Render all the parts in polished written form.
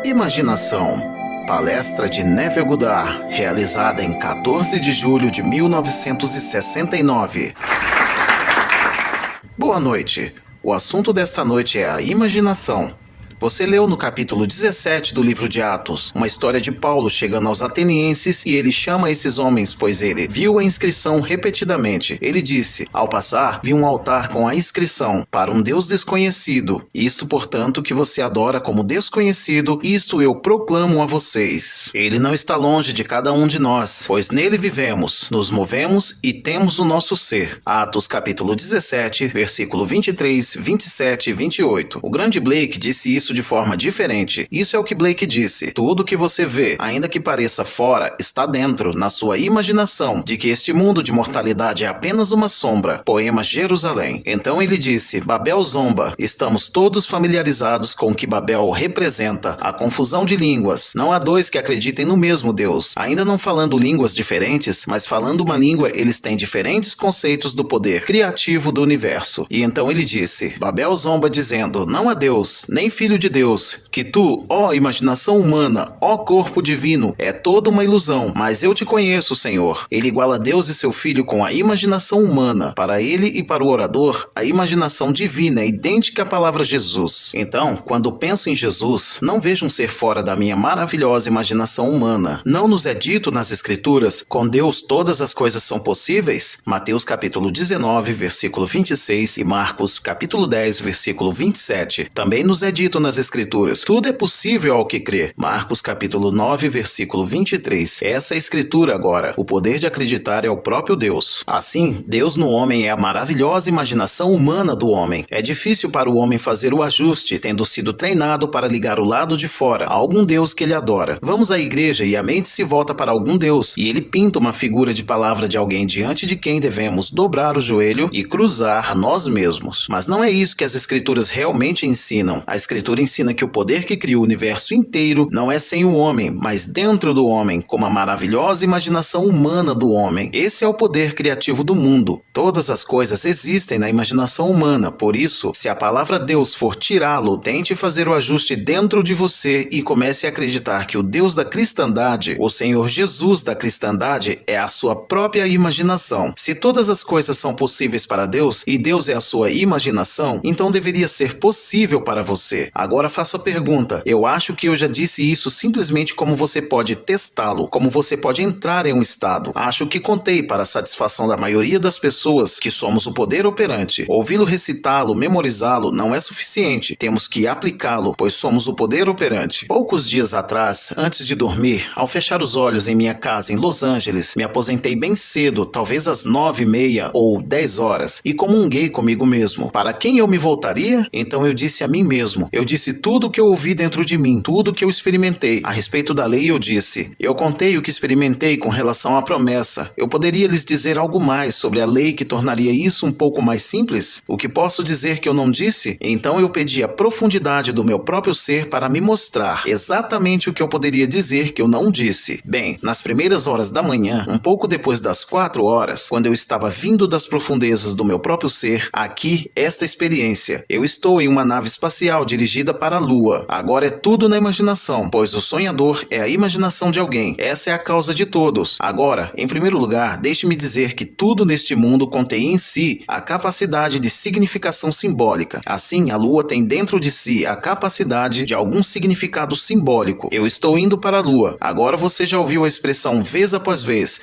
Imaginação. Palestra de Neville Goddard, realizada em 14 de julho de 1969. Boa noite. O assunto desta noite é a imaginação. Você leu no capítulo 17 do livro de Atos, uma história de Paulo chegando aos atenienses e ele chama esses homens, pois ele viu a inscrição repetidamente. Ele disse, ao passar, vi um altar com a inscrição, para um Deus desconhecido. Isto, portanto, que você adora como desconhecido, isto eu proclamo a vocês. Ele não está longe de cada um de nós, pois nele vivemos, nos movemos e temos o nosso ser. Atos capítulo 17, versículo 23, 27 e 28. O grande Blake disse isso de forma diferente. Isso é o que Blake disse. Tudo que você vê, ainda que pareça fora, está dentro, na sua imaginação, de que este mundo de mortalidade é apenas uma sombra. Poema Jerusalém. Então ele disse, Babel zomba. Estamos todos familiarizados com o que Babel representa, a confusão de línguas. Não há dois que acreditem no mesmo Deus. Ainda não falando línguas diferentes, mas falando uma língua, eles têm diferentes conceitos do poder criativo do universo. E então ele disse, Babel zomba dizendo, não há Deus, nem filho de Deus, que tu, ó imaginação humana, ó corpo divino, é toda uma ilusão, mas eu te conheço, Senhor. Ele iguala Deus e seu Filho com a imaginação humana. Para ele e para o orador, a imaginação divina é idêntica à palavra Jesus. Então, quando penso em Jesus, não vejo um ser fora da minha maravilhosa imaginação humana. Não nos é dito nas Escrituras, com Deus todas as coisas são possíveis? Mateus capítulo 19, versículo 26 e Marcos capítulo 10, versículo 27. Também nos é dito nas Escrituras, tudo é possível ao que crê. Marcos capítulo 9, versículo 23. Essa é a Escritura agora. O poder de acreditar é o próprio Deus. Assim, Deus no homem é a maravilhosa imaginação humana do homem. É difícil para o homem fazer o ajuste, tendo sido treinado para ligar o lado de fora a algum Deus que ele adora. Vamos à igreja e a mente se volta para algum Deus, e ele pinta uma figura de palavra de alguém diante de quem devemos dobrar o joelho e cruzar nós mesmos. Mas não é isso que as Escrituras realmente ensinam. A Escritura ensina que o poder que cria o universo inteiro não é sem o homem, mas dentro do homem, como a maravilhosa imaginação humana do homem. Esse é o poder criativo do mundo. Todas as coisas existem na imaginação humana, por isso, se a palavra Deus for tirá-lo, tente fazer o ajuste dentro de você e comece a acreditar que o Deus da cristandade, o Senhor Jesus da cristandade, é a sua própria imaginação. Se todas as coisas são possíveis para Deus e Deus é a sua imaginação, então deveria ser possível para você. Agora faço a pergunta, eu acho que eu já disse isso simplesmente como você pode testá-lo, como você pode entrar em um estado. Acho que contei para a satisfação da maioria das pessoas que somos o poder operante. Ouvi-lo recitá-lo, memorizá-lo não é suficiente, temos que aplicá-lo, pois somos o poder operante. Poucos dias atrás, antes de dormir, ao fechar os olhos em minha casa em Los Angeles, me aposentei bem cedo, talvez às 9h30 ou 10 horas, e comunguei comigo mesmo. Para quem eu me voltaria? Então eu disse a mim mesmo, eu disse tudo o que eu ouvi dentro de mim, tudo o que eu experimentei. A respeito da lei eu disse, eu contei o que experimentei com relação à promessa. Eu poderia lhes dizer algo mais sobre a lei que tornaria isso um pouco mais simples? O que posso dizer que eu não disse? Então eu pedi a profundidade do meu próprio ser para me mostrar exatamente o que eu poderia dizer que eu não disse. Bem, nas primeiras horas da manhã, um pouco depois das 4 horas, quando eu estava vindo das profundezas do meu próprio ser, aqui, esta experiência. Eu estou em uma nave espacial dirigida para a Lua. Agora é tudo na imaginação, pois o sonhador é a imaginação de alguém. Essa é a causa de todos. Agora, em primeiro lugar, deixe-me dizer que tudo neste mundo contém em si a capacidade de significação simbólica. Assim, a Lua tem dentro de si a capacidade de algum significado simbólico. Eu estou indo para a Lua. Agora você já ouviu a expressão vez após vez.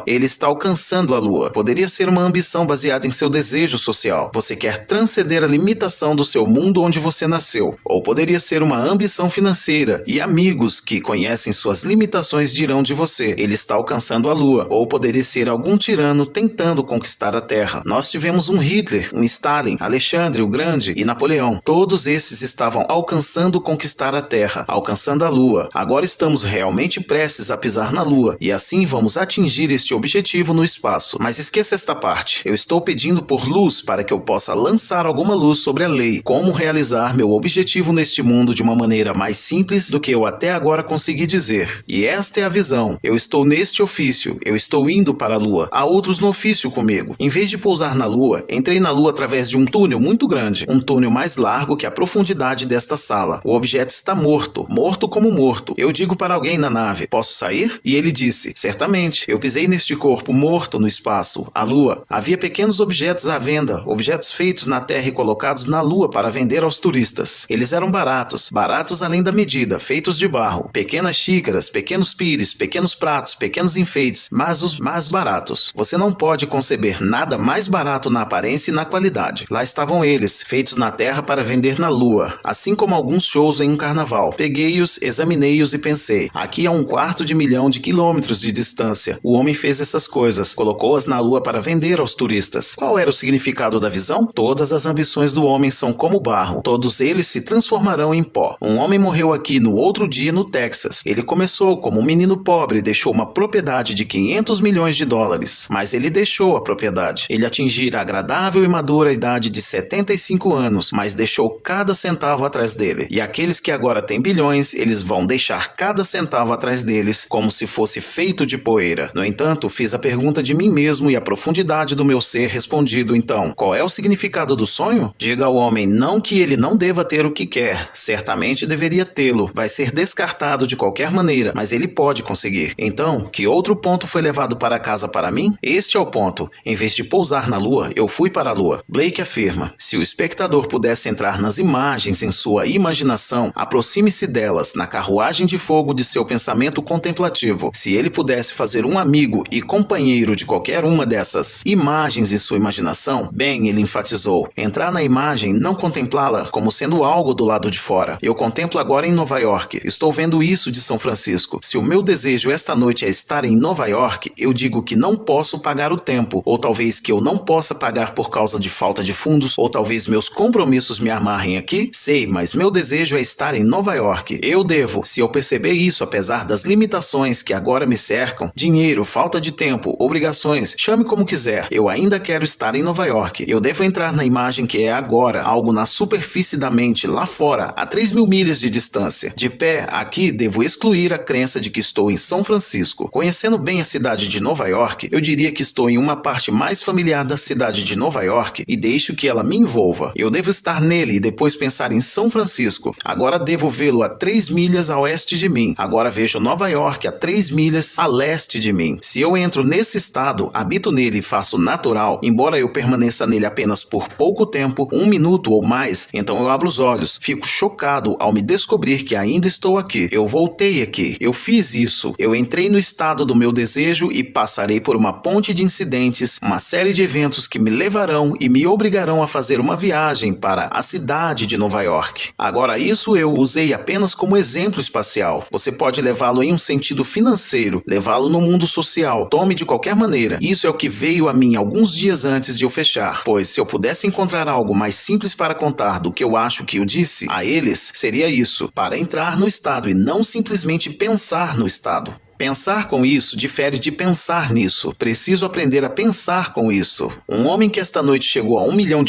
Ele está alcançando a Lua. Poderia ser uma ambição baseada em seu desejo social. Você quer transcender a limitação do seu mundo onde você nasceu. Ou poderia ser uma ambição financeira e amigos que conhecem suas limitações dirão de você, ele está alcançando a Lua. Ou poderia ser algum tirano tentando conquistar a Terra. Nós tivemos um Hitler, um Stalin, Alexandre o Grande e Napoleão. Todos esses estavam alcançando conquistar a Terra, alcançando a Lua. Agora estamos realmente prestes a pisar na Lua e assim vamos atingir este objetivo no espaço. Mas esqueça esta parte. Eu estou pedindo por luz para que eu possa lançar alguma luz sobre a lei, como realizar meu objetivo objetivo neste mundo de uma maneira mais simples do que eu até agora consegui dizer. E esta é a visão. Eu estou neste ofício, eu estou indo para a Lua. Há outros no ofício comigo. Em vez de pousar na Lua, entrei na Lua através de um túnel muito grande, um túnel mais largo que a profundidade desta sala. O objeto está morto, morto como morto. Eu digo para alguém na nave, posso sair? E ele disse, certamente. Eu pisei neste corpo morto no espaço, a Lua. Havia pequenos objetos à venda, objetos feitos na Terra e colocados na Lua para vender aos turistas. Eles eram baratos, baratos além da medida, feitos de barro. Pequenas xícaras, pequenos pires, pequenos pratos, pequenos enfeites, mas os mais baratos. Você não pode conceber nada mais barato na aparência e na qualidade. Lá estavam eles, feitos na Terra para vender na Lua, assim como alguns shows em um carnaval. Peguei-os, examinei-os e pensei, aqui a 1/4 milhão de quilômetros de distância, o homem fez essas coisas, colocou-as na Lua para vender aos turistas. Qual era o significado da visão? Todas as ambições do homem são como barro, todos eles se transformarão em pó. Um homem morreu aqui no outro dia no Texas. Ele começou como um menino pobre e deixou uma propriedade de 500 milhões de dólares, mas ele deixou a propriedade. Ele atingira a agradável e madura idade de 75 anos, mas deixou cada centavo atrás dele. E aqueles que agora têm bilhões, eles vão deixar cada centavo atrás deles como se fosse feito de poeira. No entanto, fiz a pergunta de mim mesmo e a profundidade do meu ser respondido então, qual é o significado do sonho? Diga ao homem não que ele não deva ter o que quer, certamente deveria tê-lo, vai ser descartado de qualquer maneira, mas ele pode conseguir. Então, que outro ponto foi levado para casa para mim? Este é o ponto. Em vez de pousar na Lua, eu fui para a Lua. Blake afirma, se o espectador pudesse entrar nas imagens em sua imaginação, aproxime-se delas na carruagem de fogo de seu pensamento contemplativo. Se ele pudesse fazer um amigo e companheiro de qualquer uma dessas imagens em sua imaginação, bem, ele enfatizou, entrar na imagem, não contemplá-la como sendo algo do lado de fora. Eu contemplo agora em Nova York. Estou vendo isso de São Francisco. Se o meu desejo esta noite é estar em Nova York, eu digo que não posso pagar o tempo, ou talvez que eu não possa pagar por causa de falta de fundos, ou talvez meus compromissos me amarrem aqui. Sei, mas meu desejo é estar em Nova York. Eu devo, se eu perceber isso, apesar das limitações que agora me cercam, dinheiro, falta de tempo, obrigações, chame como quiser, eu ainda quero estar em Nova York. Eu devo entrar na imagem que é agora, algo na superfície da mente, lá fora, a 3.000 milhas de distância. De pé, aqui, devo excluir a crença de que estou em São Francisco. Conhecendo bem a cidade de Nova York, eu diria que estou em uma parte mais familiar da cidade de Nova York e deixo que ela me envolva. Eu devo estar nele e depois pensar em São Francisco. Agora devo vê-lo a 3 milhas a oeste de mim. Agora vejo Nova York a 3 milhas a leste de mim. Se eu entro nesse estado, habito nele e faço natural, embora eu permaneça nele apenas por pouco tempo, 1 minuto ou mais, então eu abro os olhos. Fico chocado ao me descobrir que ainda estou aqui. Eu voltei aqui. Eu fiz isso. Eu entrei no estado do meu desejo e passarei por uma ponte de incidentes, uma série de eventos que me levarão e me obrigarão a fazer uma viagem para a cidade de Nova York. Agora, isso eu usei apenas como exemplo espacial. Você pode levá-lo em um sentido financeiro, levá-lo no mundo social. Tome de qualquer maneira. Isso é o que veio a mim alguns dias antes de eu fechar, pois se eu pudesse encontrar algo mais simples para contar do que eu acho que eu disse a eles, seria isso, para entrar no estado e não simplesmente pensar no estado. Pensar com isso difere de pensar nisso. Preciso aprender a pensar com isso. Um homem que esta noite chegou a $1 milhão,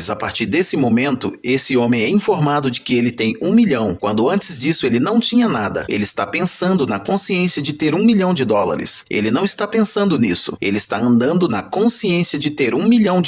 a partir desse momento, esse homem é informado de que ele tem 1 milhão, quando antes disso ele não tinha nada. Ele está pensando na consciência de ter $1 milhão. Ele não está pensando nisso. Ele está andando na consciência de ter $1 milhão.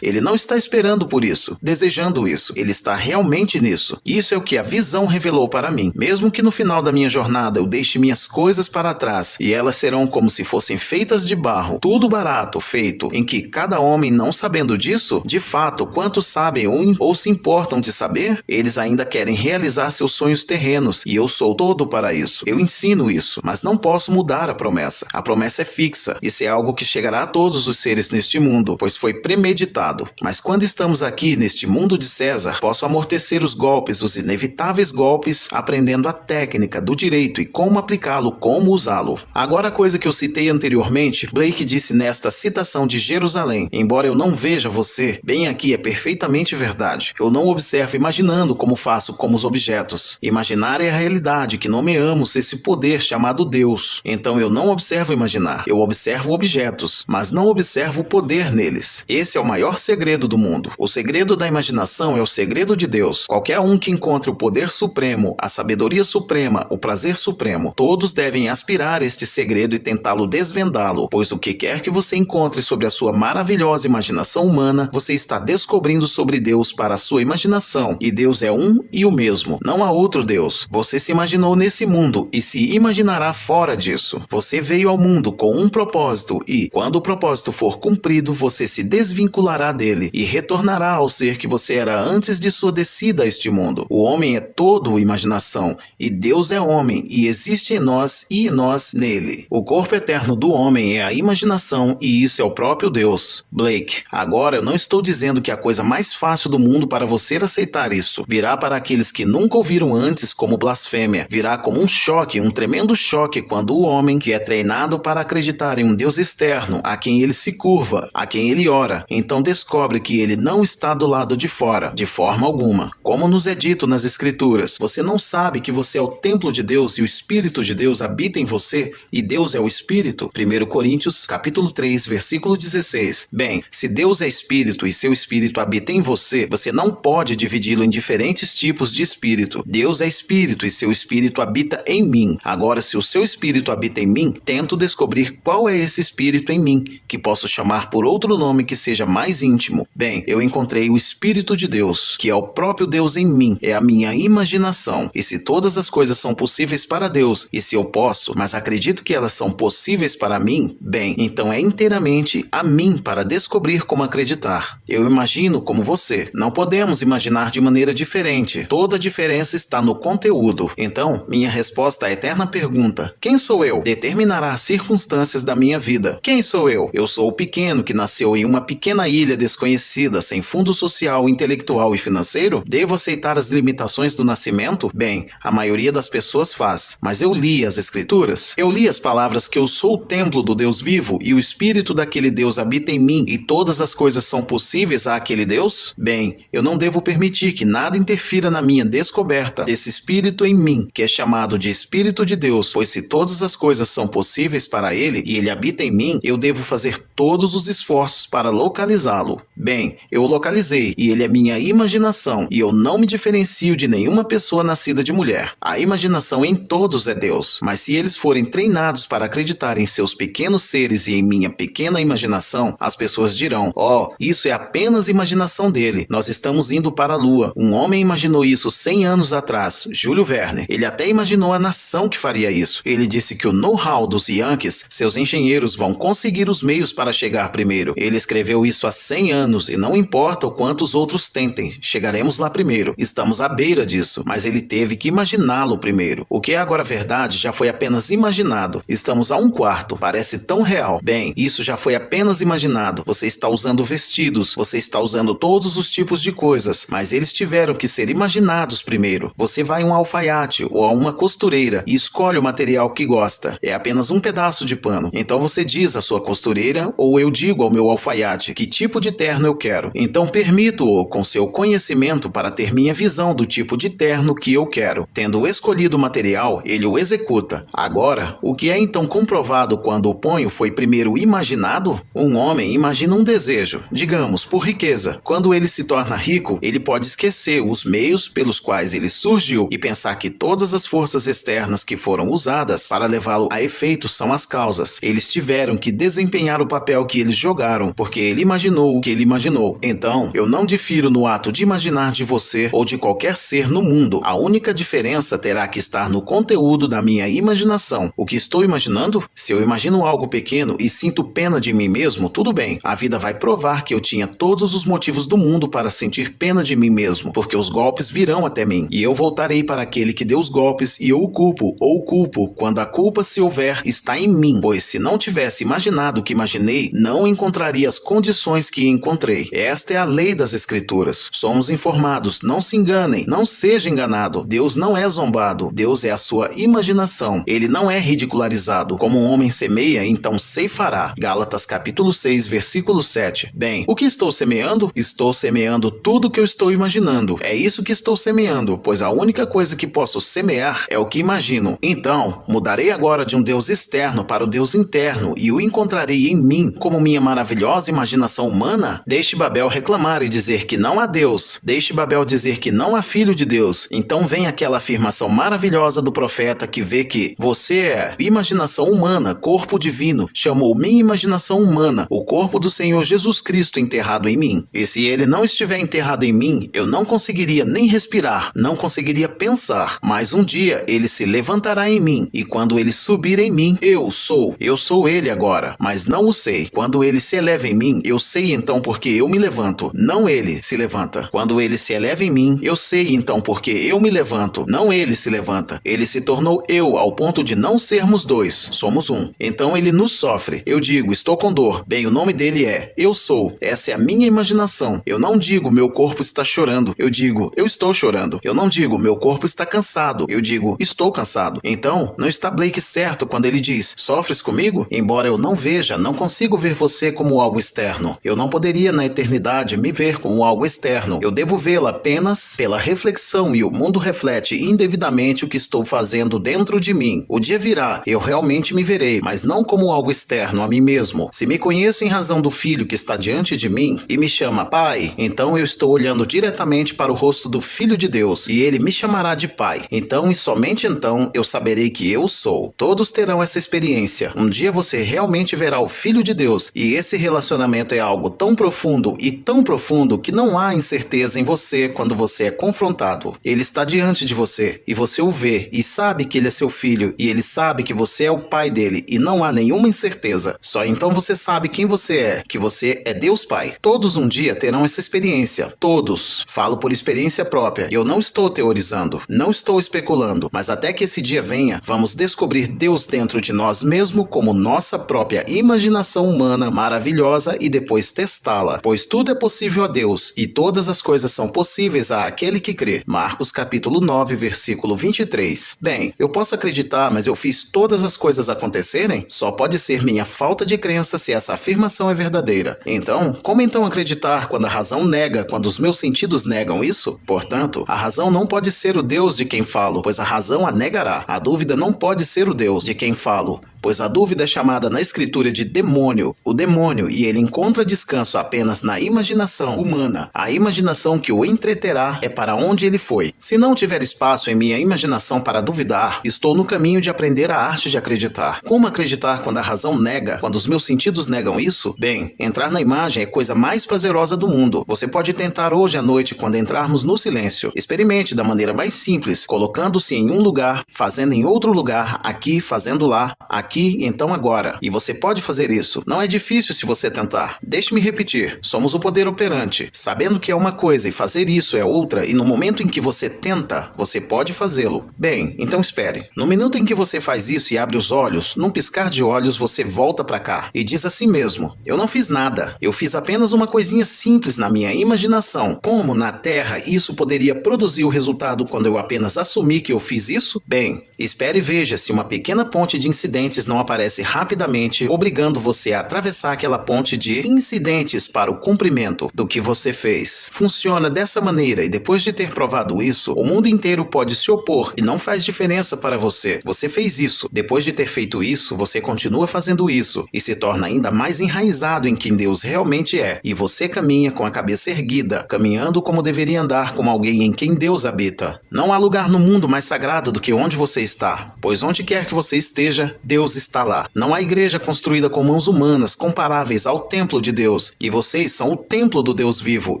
Ele não está esperando por isso, desejando isso. Ele está realmente nisso. Isso é o que a visão revelou para mim. Mesmo que no final da minha jornada eu deixe minhas coisas para trás, e elas serão como se fossem feitas de barro, tudo barato, feito, em que cada homem não sabendo disso, de fato, quantos sabem ou se importam de saber, eles ainda querem realizar seus sonhos terrenos, e eu sou todo para isso. Eu ensino isso, mas não posso mudar a promessa. A promessa é fixa, isso é algo que chegará a todos os seres neste mundo, pois foi premeditado. Mas quando estamos aqui neste mundo de César, posso amortecer os golpes, os inevitáveis golpes, aprendendo a técnica do direito e como aplicá-lo, como usá-lo. Agora, a coisa que eu citei anteriormente, Blake disse nesta citação de Jerusalém: embora eu não veja você, bem aqui é perfeitamente verdade. Eu não observo imaginando como faço como os objetos. Imaginar é a realidade que nomeamos esse poder chamado Deus. Então eu não observo imaginar, eu observo objetos, mas não observo o poder neles. Esse é o maior segredo do mundo. O segredo da imaginação é o segredo de Deus. Qualquer um que encontre o poder supremo, a sabedoria suprema, o prazer supremo, todos devem aspirar este segredo e tentá-lo desvendá-lo, pois o que quer que você encontre sobre a sua maravilhosa imaginação humana, você está descobrindo sobre Deus para a sua imaginação, e Deus é um e o mesmo, não há outro Deus. Você se imaginou nesse mundo e se imaginará fora disso. Você veio ao mundo com um propósito e, quando o propósito for cumprido, você se desvinculará dele e retornará ao ser que você era antes de sua descida a este mundo. O homem é todo imaginação, e Deus é homem, e existe em nós e nós nele. O corpo eterno do homem é a imaginação, e isso é o próprio Deus. Blake, agora eu não estou dizendo que é a coisa mais fácil do mundo para você aceitar isso. Virá para aqueles que nunca ouviram antes como blasfêmia. Virá como um choque, um tremendo choque, quando o homem, que é treinado para acreditar em um Deus externo, a quem ele se curva, a quem ele ora, então descobre que ele não está do lado de fora, de forma alguma. Como nos é dito nas Escrituras, você não sabe que você é o templo de Deus e o Espírito de Deus habita em você, e Deus é o Espírito? 1 Coríntios, capítulo 3, versículo 16. Bem, se Deus é Espírito e seu Espírito habita em você, você não pode dividi-lo em diferentes tipos de Espírito. Deus é Espírito e seu Espírito habita em mim. Agora, se o seu Espírito habita em mim, tento descobrir qual é esse Espírito em mim, que posso chamar por outro nome que seja mais íntimo. Bem, eu encontrei o Espírito de Deus, que é o próprio Deus em mim, é a minha imaginação. E se todas as coisas são possíveis para Deus, e se eu posso, mas acredito que elas são possíveis para mim, bem, então é inteiramente a mim para descobrir como acreditar. Eu imagino como você. Não podemos imaginar de maneira diferente. Toda a diferença está no conteúdo. Então, minha resposta à eterna pergunta: quem sou eu? Determinará as circunstâncias da minha vida. Quem sou eu? Eu sou o pequeno que nasceu em uma pequena ilha desconhecida, sem fundo social, intelectual e financeiro? Devo aceitar as limitações do nascimento? Bem, a maioria das pessoas faz. Mas eu li as Escrituras. Eu li as palavras que eu sou o templo do Deus vivo e o Espírito daquele Deus habita em mim e todas as coisas são possíveis àquele Deus? Bem, eu não devo permitir que nada interfira na minha descoberta desse Espírito em mim, que é chamado de Espírito de Deus, pois se todas as coisas são possíveis para ele e ele habita em mim, eu devo fazer todos os esforços para localizá-lo. Bem, eu o localizei e ele é minha imaginação e eu não me diferencio de nenhuma pessoa nascida de mulher. A imaginação em todos é Deus, mas se eles forem treinados para acreditar em seus pequenos seres e em minha pequena imaginação, as pessoas dirão: oh, isso é apenas imaginação dele. Nós estamos indo para a Lua. Um homem imaginou isso 100 anos atrás, Júlio Verne. Ele até imaginou a nação que faria isso. Ele disse que o know-how dos Yankees, seus engenheiros vão conseguir os meios para chegar primeiro. Ele escreveu isso há 100 anos e não importa o quanto os outros tentem, chegaremos lá primeiro. Estamos à beira disso, mas ele teve que imaginá-lo primeiro. O que é agora verdade já foi apenas imaginado. Estamos a um quarto, parece tão real. Bem, isso já foi apenas imaginado. Você está usando vestidos, você está usando todos os tipos de coisas, mas eles tiveram que ser imaginados primeiro. Você vai a um alfaiate ou a uma costureira e escolhe o material que gosta. É apenas um pedaço de pano. Então você diz à sua costureira ou eu digo ao meu alfaiate que tipo de terno eu quero. Então permito-o com seu conhecimento para ter minha visão do tipo de terno que eu quero. Tendo escolhido o material, ele o executa. Agora, o que é então comprovado quando o ponho foi primeiro imaginado? Um homem imagina um desejo, digamos, por riqueza. Quando ele se torna rico, ele pode esquecer os meios pelos quais ele surgiu e pensar que todas as forças externas que foram usadas para levá-lo a efeito são as causas. Eles tiveram que desempenhar o papel que eles jogaram, porque ele imaginou o que ele imaginou. Então, eu não difiro no ato de imaginar de você ou de qualquer ser no mundo. A única diferença terá que estar no conteúdo da minha imaginação. O que estou imaginando? Se eu imagino algo pequeno e sinto pena de mim mesmo, tudo bem. A vida vai provar que eu tinha todos os motivos do mundo para sentir pena de mim mesmo, porque os golpes virão até mim, e eu voltarei para aquele que deu os golpes e eu o culpo, ou culpo, quando a culpa, se houver, está em mim, pois se não tivesse imaginado o que imaginei, não encontraria as condições que encontrei. Esta é a lei das Escrituras. Somos informados, não se enganem, não seja enganado. Deus não é zombado, Deus é a sua imaginação. Ele ele não é ridicularizado. Como um homem semeia, então ceifará. Gálatas capítulo 6, versículo 7. Bem, o que estou semeando? Estou semeando tudo que eu estou imaginando. É isso que estou semeando, pois a única coisa que posso semear é o que imagino. Então, mudarei agora de um Deus externo para o Deus interno e o encontrarei em mim como minha maravilhosa imaginação humana? Deixe Babel reclamar e dizer que não há Deus. Deixe Babel dizer que não há filho de Deus. Então vem aquela afirmação maravilhosa do profeta que vê que você é imaginação humana, corpo divino, chamou minha imaginação humana, o corpo do Senhor Jesus Cristo enterrado em mim. E se ele não estiver enterrado em mim, eu não conseguiria nem respirar, não conseguiria pensar, mas um dia ele se levantará em mim, e quando ele subir em mim, eu sou ele agora, mas não o sei. Quando ele se eleva em mim, eu sei então porque eu me levanto, não ele se levanta. Quando ele se eleva em mim, eu sei então porque eu me levanto, não ele se levanta. Ele se tornou eu ao ponto de não sermos dois, somos um. Então ele nos sofre. Eu digo, estou com dor. Bem, o nome dele é Eu Sou. Essa é a minha imaginação. Eu não digo, meu corpo está chorando. Eu digo, eu estou chorando. Eu não digo, meu corpo está cansado. Eu digo, estou cansado. Então, não está Blake certo quando ele diz, sofres comigo? Embora eu não veja, não consigo ver você como algo externo. Eu não poderia na eternidade me ver como algo externo. Eu devo vê-la apenas pela reflexão e o mundo reflete indevidamente o que estou fazendo dentro de mim. O dia virá, eu realmente me verei, mas não como algo externo a mim mesmo. Se me conheço em razão do Filho que está diante de mim e me chama Pai, então eu estou olhando diretamente para o rosto do Filho de Deus e ele me chamará de Pai. Então e somente então eu saberei que eu sou. Todos terão essa experiência. Um dia você realmente verá o Filho de Deus e esse relacionamento é algo tão profundo e tão profundo que não há incerteza em você quando você é confrontado. Ele está diante de você e você o vê e sabe que ele é seu filho e ele sabe que você é o pai dele e não há nenhuma incerteza. Só então você sabe quem você é, que você é Deus Pai. Todos um dia terão essa experiência. Todos. Falo por experiência própria. Eu não estou teorizando, não estou especulando, mas até que esse dia venha, vamos descobrir Deus dentro de nós mesmo como nossa própria imaginação humana maravilhosa e depois testá-la. Pois tudo é possível a Deus e todas as coisas são possíveis a aquele que crê. Marcos capítulo 9, versículo 23. Bem, eu posso acreditar, mas eu fiz todas as coisas acontecerem? Só pode ser minha falta de crença se essa afirmação é verdadeira. Então, como então acreditar quando a razão nega, quando os meus sentidos negam isso? Portanto, a razão não pode ser o Deus de quem falo, pois a razão a negará. A dúvida não pode ser o Deus de quem falo, pois a dúvida é chamada na escritura de demônio, o demônio, e ele encontra descanso apenas na imaginação humana. A imaginação que o entreterá é para onde ele foi. Se não tiver espaço em minha imaginação para duvidar, estou no caminho de aprender a arte de acreditar. Como acreditar quando a razão nega, quando os meus sentidos negam isso? Bem, entrar na imagem é a coisa mais prazerosa do mundo. Você pode tentar hoje à noite quando entrarmos no silêncio. Experimente da maneira mais simples, colocando-se em um lugar, fazendo em outro lugar, aqui, fazendo lá, aqui, então agora. E você pode fazer isso. Não é difícil se você tentar. Deixe-me repetir. Somos o poder operante. Sabendo que é uma coisa e fazer isso é outra, e no momento em que você tenta, você pode fazê-lo. Bem, então espere. No minuto em que você faz isso e abre os olhos, num piscar de olhos você volta para cá e diz a si mesmo, eu não fiz nada. Eu fiz apenas uma coisinha simples na minha imaginação. Como na Terra isso poderia produzir o resultado quando eu apenas assumi que eu fiz isso? Bem, espere e veja se uma pequena ponte de incidentes não aparece rapidamente, obrigando você a atravessar aquela ponte de incidentes para o cumprimento do que você fez. Funciona dessa maneira e depois de ter provado isso, o mundo inteiro pode se opor e não faz diferença para você. Você fez isso. Depois de ter feito isso, você continua fazendo isso e se torna ainda mais enraizado em quem Deus realmente é. E você caminha com a cabeça erguida, caminhando como deveria andar como alguém em quem Deus habita. Não há lugar no mundo mais sagrado do que onde você está, pois onde quer que você esteja, Deus está lá. Não há igreja construída com mãos humanas comparáveis ao templo de Deus, e vocês são o templo do Deus vivo,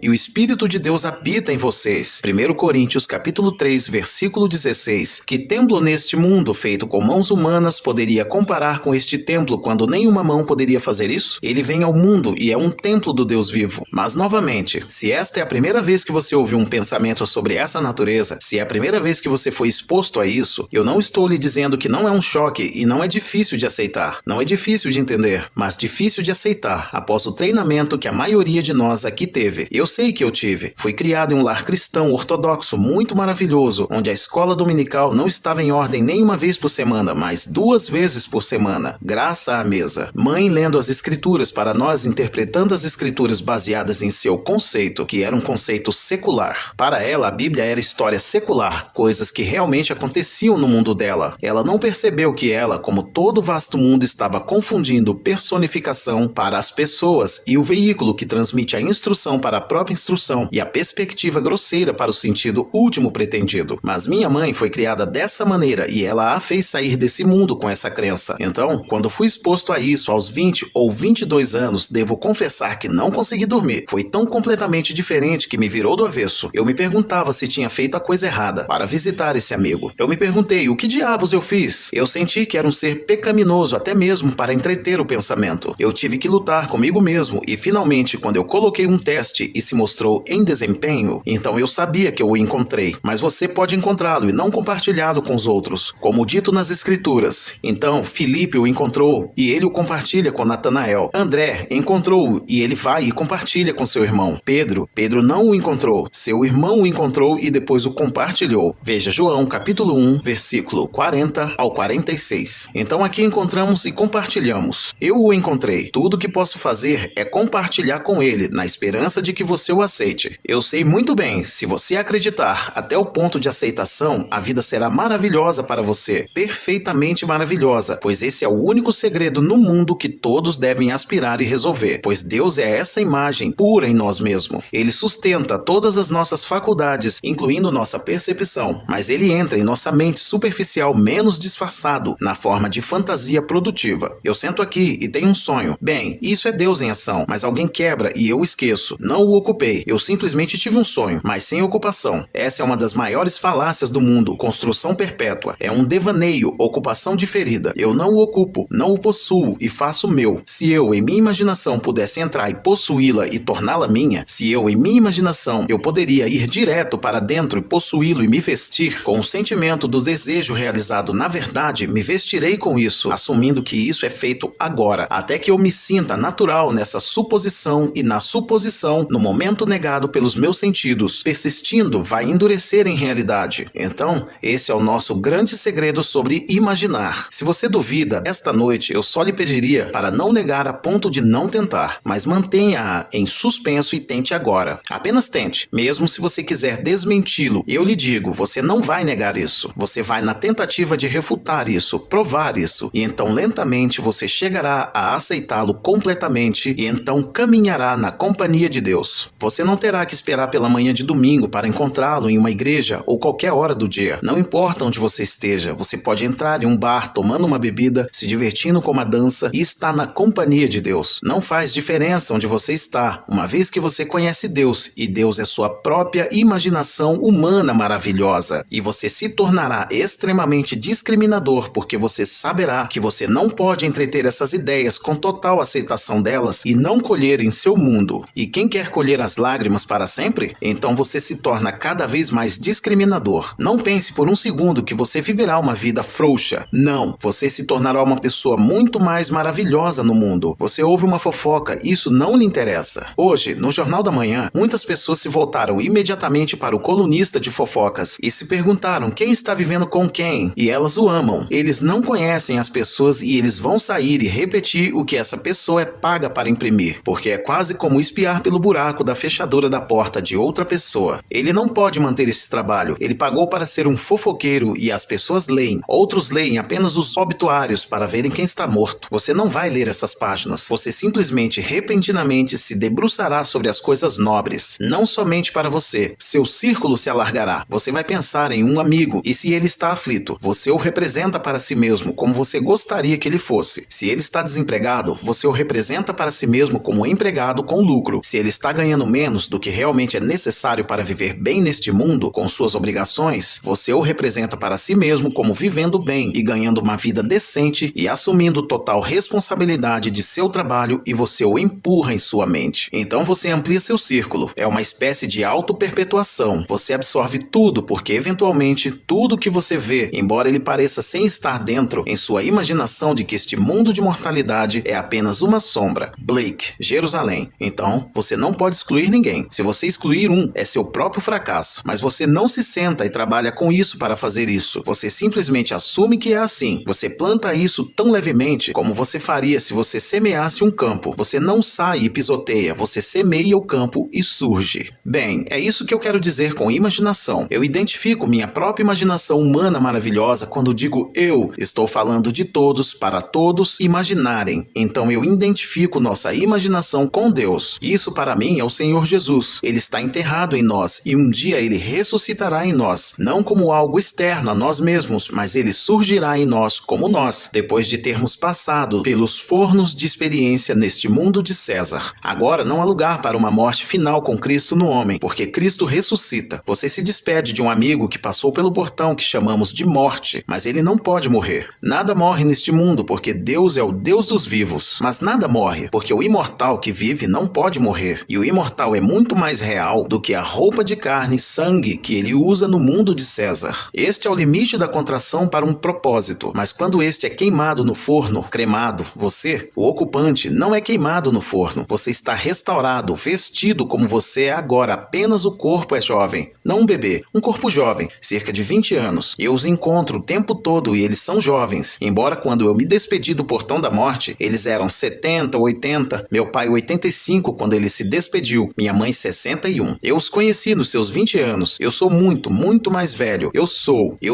e o Espírito de Deus habita em vocês. 1 Coríntios capítulo 3, versículo 16. Que templo neste mundo feito com mãos humanas poderia comparar com este templo quando nenhuma mão poderia fazer isso? Ele vem ao mundo e é um templo do Deus vivo. Mas novamente, se esta é a primeira vez que você ouviu um pensamento sobre essa natureza, se é a primeira vez que você foi exposto a isso, eu não estou lhe dizendo que não é um choque e não é difícil de aceitar. Não é difícil de entender, mas difícil de aceitar após o treinamento que a maioria de nós aqui teve. Eu sei que eu tive. Fui criado em um lar cristão ortodoxo muito maravilhoso, onde a escola dominical não estava em ordem nenhuma vez vez por semana, mas 2 vezes por semana. Graça à mesa. Mãe lendo as escrituras para nós, interpretando as escrituras baseadas em seu conceito, que era um conceito secular. Para ela, a Bíblia era história secular, coisas que realmente aconteciam no mundo dela. Ela não percebeu que ela, como todo o vasto mundo, estava confundindo personificação para as pessoas e o veículo que transmite a instrução para a própria instrução e a perspectiva grosseira para o sentido último pretendido. Mas minha mãe foi criada dessa maneira e ela a fez sair desse mundo com essa crença. Então, quando fui exposto a isso aos 20 ou 22 anos, devo confessar que não consegui dormir. Foi tão completamente diferente que me virou do avesso. Eu me perguntava se tinha feito a coisa errada para visitar esse amigo. Eu me perguntei, o que diabos eu fiz? Eu senti que era um ser pecaminoso até mesmo para entreter o pensamento. Eu tive que lutar comigo mesmo e finalmente, quando eu coloquei um teste e se mostrou em desempenho, então eu sabia que eu o encontrei. Mas você pode encontrá-lo e não compartilhá-lo com os outros, como dito nas escrituras. Então, Filipe o encontrou e ele o compartilha com Natanael. André encontrou-o e ele vai e compartilha com seu irmão. Pedro não o encontrou. Seu irmão o encontrou e depois o compartilhou. Veja João capítulo 1, versículo 40 ao 46. Então aqui encontramos e compartilhamos. Eu o encontrei. Tudo o que posso fazer é compartilhar com ele, na esperança de que você o aceite. Eu sei muito bem, se você acreditar até o ponto de aceitação, a vida será maravilhosa para você. Perfeitamente maravilhosa, pois esse é o único segredo no mundo que todos devem aspirar e resolver, pois Deus é essa imagem pura em nós mesmos. Ele sustenta todas as nossas faculdades, incluindo nossa percepção, mas ele entra em nossa mente superficial menos disfarçado, na forma de fantasia produtiva. Eu sento aqui e tenho um sonho. Bem, isso é Deus em ação, mas alguém quebra e eu esqueço. Não o ocupei. Eu simplesmente tive um sonho, mas sem ocupação. Essa é uma das maiores falácias do mundo. Construção perpétua. É um devaneio, ocupação diferida. Eu não o ocupo, não o possuo e faço meu. Se eu, em minha imaginação, pudesse entrar e possuí-la e torná-la minha, se eu, em minha imaginação, eu poderia ir direto para dentro e possuí-lo e me vestir com o sentimento do desejo realizado na verdade, me vestirei com isso, assumindo que isso é feito agora, até que eu me sinta natural nessa suposição e na suposição, no momento negado pelos meus sentidos, persistindo, vai endurecer em realidade. Então, esse é o nosso grande segredo sobre imaginar. Se você duvida, esta noite eu só lhe pediria para não negar a ponto de não tentar, mas mantenha-a em suspenso e tente agora. Apenas tente, mesmo se você quiser desmenti-lo. Eu lhe digo, você não vai negar isso. Você vai na tentativa de refutar isso, provar isso, e então lentamente você chegará a aceitá-lo completamente e então caminhará na companhia de Deus. Você não terá que esperar pela manhã de domingo para encontrá-lo em uma igreja ou qualquer hora do dia. Não importa onde você esteja, você pode entrar em um bar tomando uma bebida, se divertindo com uma dança e estar na companhia de Deus. Não faz diferença onde você está, uma vez que você conhece Deus, e Deus é sua própria imaginação humana maravilhosa, e você se tornará extremamente discriminador porque você saberá que você não pode entreter essas ideias com total aceitação delas e não colher em seu mundo. E quem quer colher as lágrimas para sempre? Então você se torna cada vez mais discriminador. Não pense por um segundo que você viverá uma vida frouxa. Não, você se tornará uma pessoa muito mais maravilhosa no mundo. Você ouve uma fofoca, isso não lhe interessa. Hoje, no Jornal da Manhã, muitas pessoas se voltaram imediatamente para o colunista de fofocas e se perguntaram quem está vivendo com quem, e elas o amam. Eles não conhecem as pessoas e eles vão sair e repetir o que essa pessoa é paga para imprimir, porque é quase como espiar pelo buraco da fechadura da porta de outra pessoa. Ele não pode manter esse trabalho. Ele pagou para ser um fofoqueiro e as pessoas leem. Outros leem apenas os obituários para verem quem está morto. Você não vai ler essas páginas. Você simplesmente, repentinamente, se debruçará sobre as coisas nobres. Não somente para você. Seu círculo se alargará. Você vai pensar em um amigo e se ele está aflito, você o representa para si mesmo como você gostaria que ele fosse. Se ele está desempregado, você o representa para si mesmo como um empregado com lucro. Se ele está ganhando menos do que realmente é necessário para viver bem neste mundo, com suas obrigações, você o representa para si mesmo como vivendo bem e ganhando uma vida decente e assumindo total responsabilidade de seu trabalho e você o empurra em sua mente. Então você amplia seu círculo. É uma espécie de auto-perpetuação. Você absorve tudo porque eventualmente tudo que você vê, embora ele pareça sem estar dentro em sua imaginação de que este mundo de mortalidade é apenas uma sombra. Blake, Jerusalém. Então, você não pode excluir ninguém. Se você excluir um, é seu próprio fracasso. Mas você não se senta e trabalha com isso para fazer isso. Você simplesmente simplesmente assume que é assim. Você planta isso tão levemente como você faria se você semeasse um campo. Você não sai e pisoteia, você semeia o campo e surge. Bem, é isso que eu quero dizer com imaginação. Eu identifico minha própria imaginação humana maravilhosa quando digo eu. Estou falando de todos para todos imaginarem. Então eu identifico nossa imaginação com Deus. Isso para mim é o Senhor Jesus. Ele está enterrado em nós e um dia ele ressuscitará em nós, não como algo externo a nós mesmos, mas ele surgirá em nós como nós, depois de termos passado pelos fornos de experiência neste mundo de César. Agora não há lugar para uma morte final com Cristo no homem, porque Cristo ressuscita. Você se despede de um amigo que passou pelo portão que chamamos de morte, mas ele não pode morrer. Nada morre neste mundo, porque Deus é o Deus dos vivos. Mas nada morre, porque o imortal que vive não pode morrer. E o imortal é muito mais real do que a roupa de carne e sangue que ele usa no mundo de César. Este é o limite da contração para um propósito, mas quando este é queimado no forno, cremado, você, o ocupante, não é queimado no forno. Você está restaurado, vestido como você é agora, apenas o corpo é jovem. Não um bebê, um corpo jovem, cerca de 20 anos. Eu os encontro o tempo todo e eles são jovens. Embora quando eu me despedi do portão da morte, eles eram 70, 80, meu pai 85 quando ele se despediu, minha mãe 61. Eu os conheci nos seus 20 anos. Eu sou muito, muito mais velho. Eu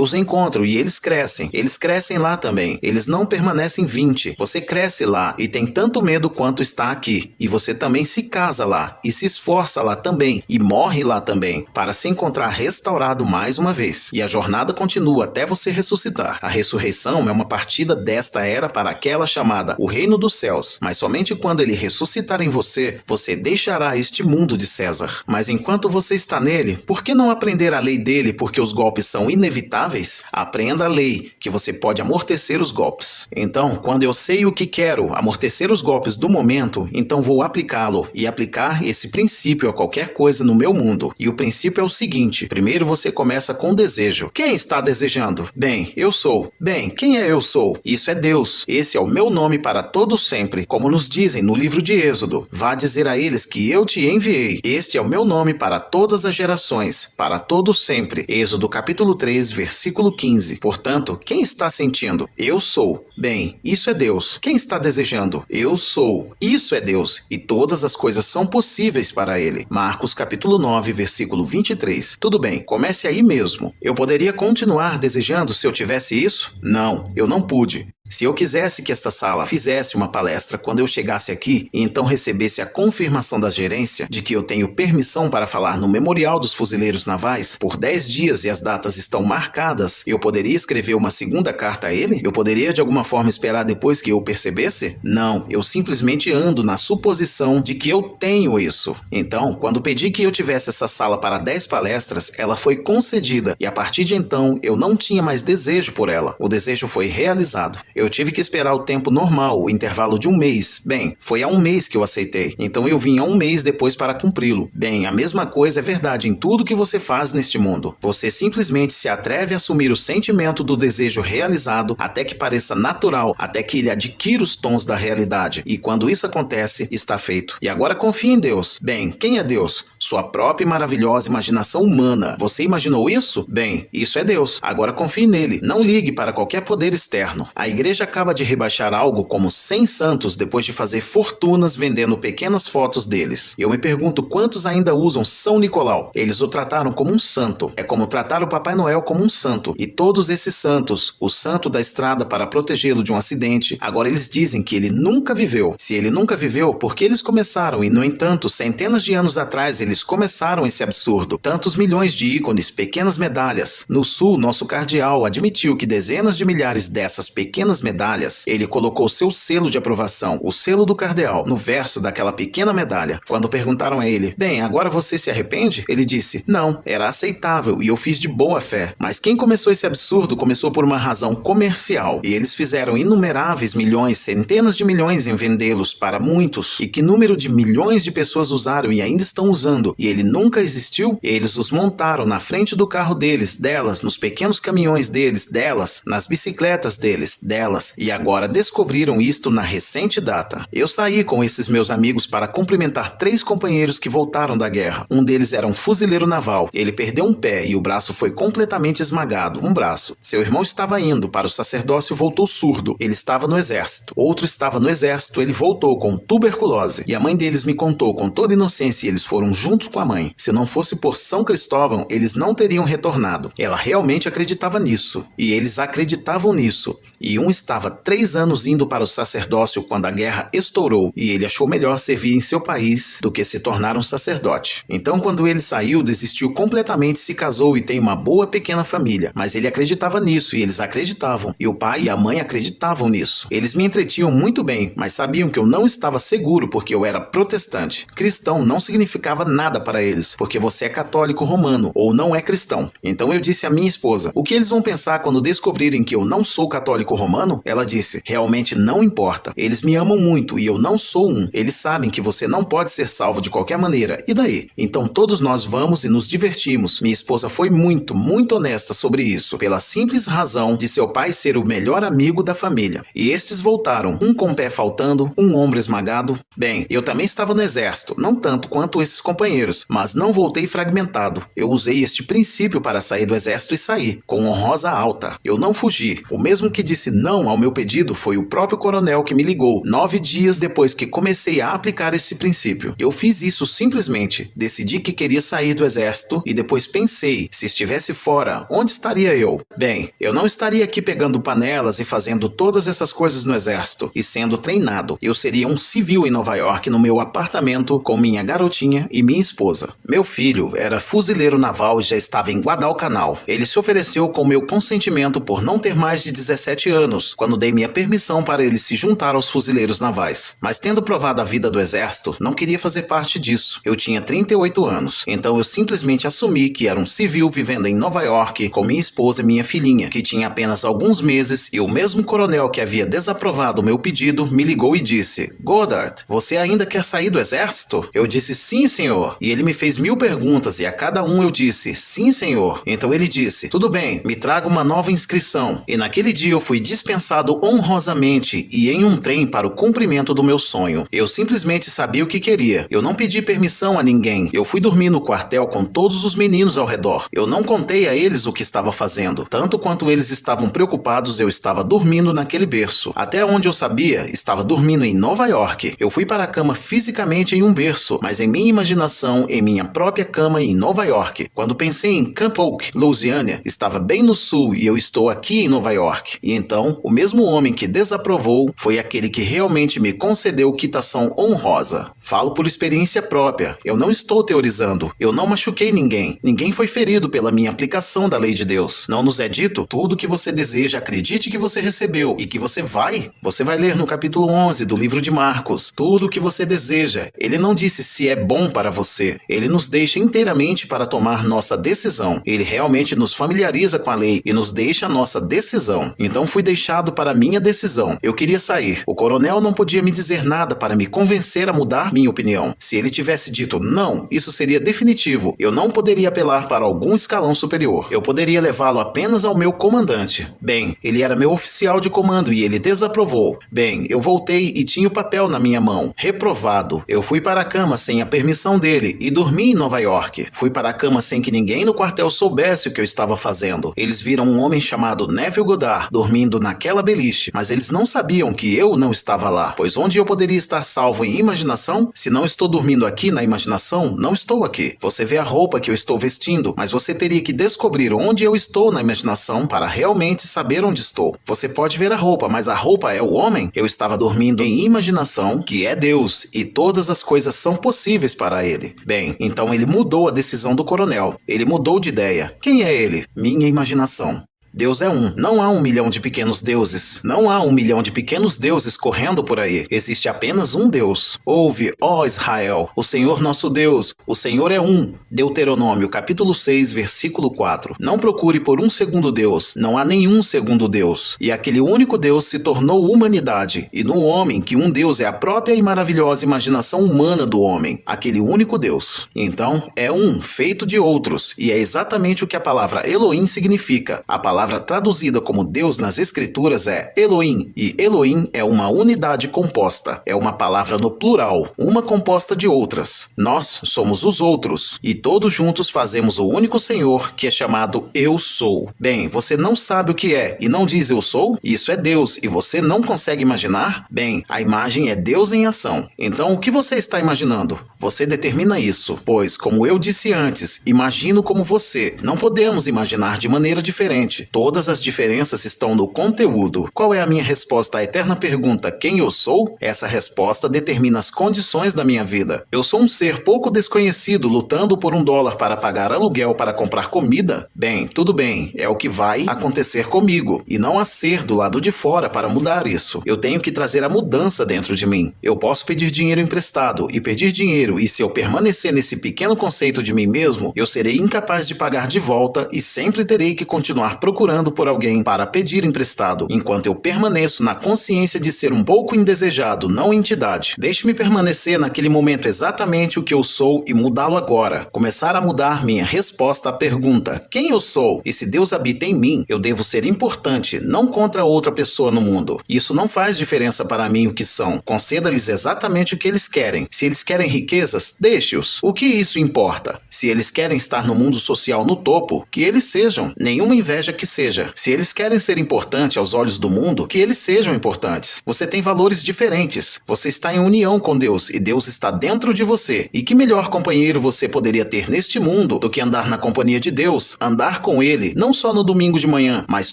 os encontro e eles crescem lá também. Eles não permanecem 20. Você cresce lá e tem tanto medo quanto está aqui. E você também se casa lá e se esforça lá também e morre lá também para se encontrar restaurado mais uma vez. E a jornada continua até você ressuscitar. A ressurreição é uma partida desta era para aquela chamada o reino dos céus. Mas somente quando ele ressuscitar em você, você deixará este mundo de César. Mas enquanto você está nele, por que não aprender a lei dele porque os golpes são inevitáveis? Aprenda a lei, que você pode amortecer os golpes. Então, quando eu sei o que quero, amortecer os golpes do momento, então vou aplicá-lo e aplicar esse princípio a qualquer coisa no meu mundo. E o princípio é o seguinte: primeiro você começa com desejo. Quem está desejando? Bem, eu sou. Bem, quem é eu sou? Isso é Deus. Esse é o meu nome para todos sempre, como nos dizem no livro de Êxodo. Vá dizer a eles que eu te enviei. Este é o meu nome para todas as gerações, para todos sempre. Êxodo capítulo 3, versículo 15. Portanto, quem está sentindo? Eu sou. Bem, isso é Deus. Quem está desejando? Eu sou. Isso é Deus. E todas as coisas são possíveis para ele. Marcos capítulo 9, versículo 23. Tudo bem, comece aí mesmo. Eu poderia continuar desejando se eu tivesse isso? Não, eu não pude. Se eu quisesse que esta sala fizesse uma palestra quando eu chegasse aqui e então recebesse a confirmação da gerência de que eu tenho permissão para falar no Memorial dos Fuzileiros Navais por 10 dias e as datas estão marcadas, eu poderia escrever uma segunda carta a ele? Eu poderia de alguma forma esperar depois que eu percebesse? Não, eu simplesmente ando na suposição de que eu tenho isso. Então, quando pedi que eu tivesse essa sala para 10 palestras, ela foi concedida e a partir de então eu não tinha mais desejo por ela. O desejo foi realizado. Eu tive que esperar o tempo normal, o intervalo de um mês. Bem, foi há um mês que eu aceitei. Então eu vim há um mês depois para cumpri-lo. Bem, a mesma coisa é verdade em tudo que você faz neste mundo. Você simplesmente se atreve a assumir o sentimento do desejo realizado até que pareça natural, até que ele adquira os tons da realidade. E quando isso acontece, está feito. E agora confie em Deus. Bem, quem é Deus? Sua própria e maravilhosa imaginação humana. Você imaginou isso? Bem, isso é Deus. Agora confie nele. Não ligue para qualquer poder externo. A igreja acaba de rebaixar algo como 100 santos depois de fazer fortunas vendendo pequenas fotos deles. Eu me pergunto quantos ainda usam São Nicolau. Eles o trataram como um santo. É como tratar o Papai Noel como um santo. E todos esses santos, o santo da estrada para protegê-lo de um acidente, agora eles dizem que ele nunca viveu. Se ele nunca viveu, por que eles começaram? E no entanto, centenas de anos atrás eles começaram esse absurdo. Tantos milhões de ícones, pequenas medalhas. No sul, nosso cardeal admitiu que dezenas de milhares dessas pequenas medalhas, ele colocou seu selo de aprovação, o selo do cardeal, no verso daquela pequena medalha. Quando perguntaram a ele, bem, agora você se arrepende? Ele disse, não, era aceitável e eu fiz de boa fé. Mas quem começou esse absurdo começou por uma razão comercial. E eles fizeram inumeráveis milhões, centenas de milhões em vendê-los para muitos. E que número de milhões de pessoas usaram e ainda estão usando? E ele nunca existiu? Eles os montaram na frente do carro deles, delas, nos pequenos caminhões deles, delas, nas bicicletas deles, delas, panelas e agora descobriram isto na recente data. Eu saí com esses meus amigos para cumprimentar 3 companheiros que voltaram da guerra. Um deles era um fuzileiro naval. Ele perdeu um pé e o braço foi completamente esmagado. Um braço. Seu irmão estava indo para o sacerdócio e voltou surdo. Ele estava no exército. Outro estava no exército. Ele voltou com tuberculose. E a mãe deles me contou com toda inocência e eles foram juntos com a mãe. Se não fosse por São Cristóvão, eles não teriam retornado. Ela realmente acreditava nisso. E eles acreditavam nisso. E um estava 3 anos indo para o sacerdócio quando a guerra estourou e ele achou melhor servir em seu país do que se tornar um sacerdote. Então, quando ele saiu, desistiu completamente, se casou e tem uma boa pequena família. Mas ele acreditava nisso e eles acreditavam. E o pai e a mãe acreditavam nisso. Eles me entretinham muito bem, mas sabiam que eu não estava seguro porque eu era protestante. Cristão não significava nada para eles, porque você é católico romano ou não é cristão. Então eu disse à minha esposa, o que eles vão pensar quando descobrirem que eu não sou católico romano? Ela disse, realmente não importa. Eles me amam muito e eu não sou um. Eles sabem que você não pode ser salvo de qualquer maneira. E daí? Então todos nós vamos e nos divertimos. Minha esposa foi muito honesta sobre isso, pela simples razão de seu pai ser o melhor amigo da família. E estes voltaram, um com o pé faltando, um ombro esmagado. Bem, eu também estava no exército, não tanto quanto esses companheiros, mas não voltei fragmentado. Eu usei este princípio para sair do exército e sair, com honrosa alta. Eu não fugi. O mesmo que disse não ao meu pedido foi o próprio coronel que me ligou 9 dias depois que comecei a aplicar esse princípio. Eu fiz isso simplesmente. Decidi que queria sair do exército e depois pensei, se estivesse fora, onde estaria eu? Bem, eu não estaria aqui pegando panelas e fazendo todas essas coisas no exército e sendo treinado. Eu seria um civil em Nova York no meu apartamento com minha garotinha e minha esposa. Meu filho era fuzileiro naval e já estava em Guadalcanal. Ele se ofereceu com meu consentimento por não ter mais de 17 anos, quando dei minha permissão para ele se juntar aos fuzileiros navais. Mas tendo provado a vida do exército, não queria fazer parte disso. Eu tinha 38 anos, então eu simplesmente assumi que era um civil vivendo em Nova York com minha esposa e minha filhinha, que tinha apenas alguns meses, e o mesmo coronel que havia desaprovado o meu pedido me ligou e disse, Goddard, você ainda quer sair do exército? Eu disse, sim, senhor. E ele me fez 1000 perguntas e a cada um eu disse, sim, senhor. Então ele disse, tudo bem, me traga uma nova inscrição. E naquele dia eu fui dispensado honrosamente e em um trem para o cumprimento do meu sonho. Eu simplesmente sabia o que queria. Eu não pedi permissão a ninguém. Eu fui dormir no quartel com todos os meninos ao redor. Eu não contei a eles o que estava fazendo. Tanto quanto eles estavam preocupados, eu estava dormindo naquele berço. Até onde eu sabia, estava dormindo em Nova York. Eu fui para a cama fisicamente em um berço, mas em minha imaginação, em minha própria cama em Nova York. Quando pensei em Camp Oak, Louisiana, estava bem no sul e eu estou aqui em Nova York. E então, o mesmo homem que desaprovou foi aquele que realmente me concedeu quitação honrosa. Falo por experiência própria. Eu não estou teorizando. Eu não machuquei ninguém. Ninguém foi ferido pela minha aplicação da lei de Deus. Não nos é dito? Tudo que você deseja, acredite que você recebeu e que você vai. Você vai ler no capítulo 11 do livro de Marcos. Tudo o que você deseja. Ele não disse se é bom para você. Ele nos deixa inteiramente para tomar nossa decisão. Ele realmente nos familiariza com a lei e nos deixa a nossa decisão. Então fui deixado para a minha decisão. Eu queria sair. O coronel não podia me dizer nada para me convencer a mudar minha opinião. Se ele tivesse dito não, isso seria definitivo. Eu não poderia apelar para algum escalão superior. Eu poderia levá-lo apenas ao meu comandante. Bem, ele era meu oficial de comando e ele desaprovou. Bem, eu voltei e tinha o papel na minha mão. Reprovado. Eu fui para a cama sem a permissão dele e dormi em Nova York. Fui para a cama sem que ninguém no quartel soubesse o que eu estava fazendo. Eles viram um homem chamado Neville Goddard dormindo naquela beliche, mas eles não sabiam que eu não estava lá, pois onde eu poderia estar salvo em imaginação? Se não estou dormindo aqui na imaginação, não estou aqui. Você vê a roupa que eu estou vestindo, mas você teria que descobrir onde eu estou na imaginação para realmente saber onde estou. Você pode ver a roupa, mas a roupa é o homem? Eu estava dormindo em imaginação, que é Deus, e todas as coisas são possíveis para ele. Bem, então ele mudou a decisão do coronel. Ele mudou de ideia. Quem é ele? Minha imaginação. Deus é um. Não há 1 milhão de pequenos deuses. Não há 1 milhão de pequenos deuses correndo por aí. Existe apenas um Deus. Ouve, ó Israel, o Senhor nosso Deus, o Senhor é um. Deuteronômio, capítulo 6, versículo 4. Não procure por um segundo Deus. Não há nenhum segundo Deus. E aquele único Deus se tornou humanidade. E no homem, que um Deus é a própria e maravilhosa imaginação humana do homem. Aquele único Deus. Então, é um, feito de outros. E é exatamente o que a palavra Elohim significa. A palavra palavra traduzida como Deus nas Escrituras é Elohim, e Elohim é uma unidade composta. É uma palavra no plural, uma composta de outras. Nós somos os outros, e todos juntos fazemos o único Senhor que é chamado Eu Sou. Bem, você não sabe o que é e não diz Eu Sou? Isso é Deus, e você não consegue imaginar? Bem, a imagem é Deus em ação. Então, o que você está imaginando? Você determina isso, pois, como eu disse antes, imagino como você. Não podemos imaginar de maneira diferente. Todas as diferenças estão no conteúdo. Qual é a minha resposta à eterna pergunta quem eu sou? Essa resposta determina as condições da minha vida. Eu sou um ser pouco desconhecido lutando por $1 para pagar aluguel para comprar comida? Bem, tudo bem, é o que vai acontecer comigo, e não há ser do lado de fora para mudar isso. Eu tenho que trazer a mudança dentro de mim. Eu posso pedir dinheiro emprestado e pedir dinheiro, e se eu permanecer nesse pequeno conceito de mim mesmo, eu serei incapaz de pagar de volta e sempre terei que continuar procurando por alguém para pedir emprestado, enquanto eu permaneço na consciência de ser um pouco indesejado, não entidade. Deixe-me permanecer naquele momento exatamente o que eu sou e mudá-lo agora. Começar a mudar minha resposta à pergunta quem eu sou, e se Deus habita em mim, eu devo ser importante, não contra outra pessoa no mundo. Isso não faz diferença para mim o que são. Conceda-lhes exatamente o que eles querem. Se eles querem riquezas, deixe-os. O que isso importa? Se eles querem estar no mundo social no topo, que eles sejam. Nenhuma inveja que seja. Se eles querem ser importantes aos olhos do mundo, que eles sejam importantes. Você tem valores diferentes. Você está em união com Deus e Deus está dentro de você. E que melhor companheiro você poderia ter neste mundo do que andar na companhia de Deus? Andar com Ele, não só no domingo de manhã, mas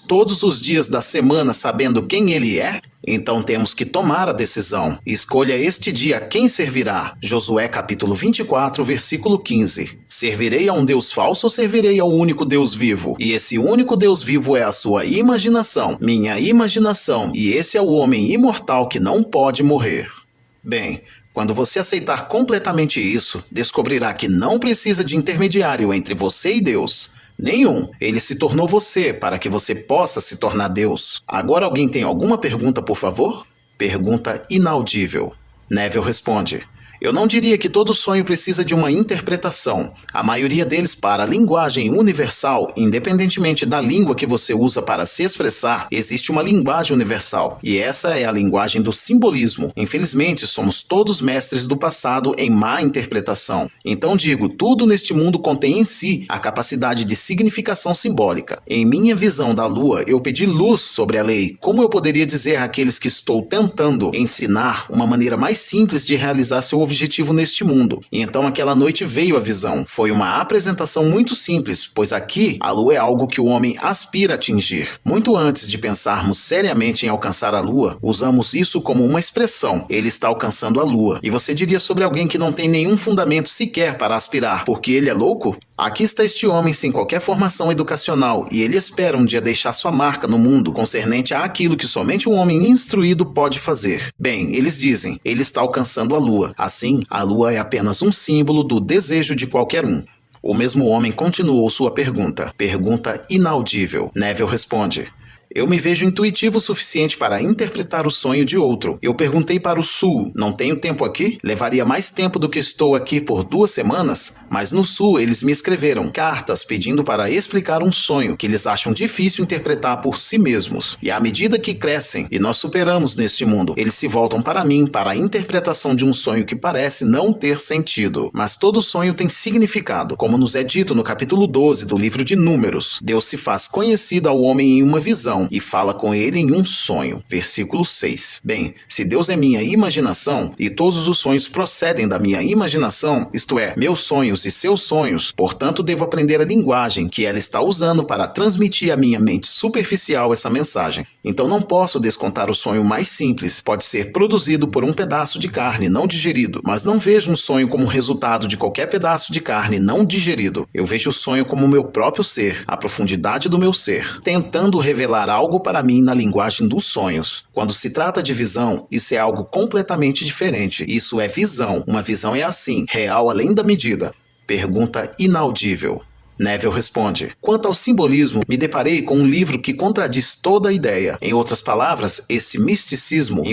todos os dias da semana sabendo quem Ele é? Então temos que tomar a decisão. Escolha este dia a quem servirá. Josué capítulo 24, versículo 15. Servirei a um Deus falso ou servirei ao único Deus vivo? E esse único Deus vivo é a sua imaginação, minha imaginação, e esse é o homem imortal que não pode morrer. Bem, quando você aceitar completamente isso, descobrirá que não precisa de intermediário entre você e Deus. Nenhum. Ele se tornou você para que você possa se tornar Deus. Agora alguém tem alguma pergunta, por favor? Pergunta inaudível. Neville responde: eu não diria que todo sonho precisa de uma interpretação. A maioria deles para a linguagem universal, independentemente da língua que você usa para se expressar, existe uma linguagem universal. E essa é a linguagem do simbolismo. Infelizmente, somos todos mestres do passado em má interpretação. Então digo, tudo neste mundo contém em si a capacidade de significação simbólica. Em minha visão da lua, eu pedi luz sobre a lei. Como eu poderia dizer àqueles que estou tentando ensinar uma maneira mais simples de realizar seu objetivo neste mundo? E então aquela noite veio a visão. Foi uma apresentação muito simples, pois aqui a lua é algo que o homem aspira a atingir. Muito antes de pensarmos seriamente em alcançar a lua, usamos isso como uma expressão. Ele está alcançando a lua. E você diria sobre alguém que não tem nenhum fundamento sequer para aspirar, porque ele é louco? Aqui está este homem sem qualquer formação educacional, e ele espera um dia deixar sua marca no mundo concernente àquilo que somente um homem instruído pode fazer. Bem, eles dizem, ele está alcançando a lua. Assim, a lua é apenas um símbolo do desejo de qualquer um. O mesmo homem continuou sua pergunta. Pergunta inaudível. Neville responde: eu me vejo intuitivo o suficiente para interpretar o sonho de outro. Eu perguntei para o sul, não tenho tempo aqui? Levaria mais tempo do que estou aqui por 2 semanas? Mas no sul eles me escreveram cartas pedindo para explicar um sonho que eles acham difícil interpretar por si mesmos. E à medida que crescem e nós superamos neste mundo, eles se voltam para mim para a interpretação de um sonho que parece não ter sentido. Mas todo sonho tem significado, como nos é dito no capítulo 12 do livro de Números. Deus se faz conhecido ao homem em uma visão e fala com ele em um sonho. Versículo 6. Bem, se Deus é minha imaginação, e todos os sonhos procedem da minha imaginação, isto é, meus sonhos e seus sonhos, portanto devo aprender a linguagem que ela está usando para transmitir à minha mente superficial essa mensagem. Então não posso descontar o sonho mais simples. Pode ser produzido por um pedaço de carne não digerido, mas não vejo um sonho como resultado de qualquer pedaço de carne não digerido. Eu vejo o sonho como o meu próprio ser, a profundidade do meu ser, tentando revelar algo para mim na linguagem dos sonhos. Quando se trata de visão, isso é algo completamente diferente. Isso é visão. Uma visão é assim, real além da medida. Pergunta inaudível. Neville responde: quanto ao simbolismo, me deparei com um livro que contradiz toda a ideia. Em outras palavras, esse misticismo,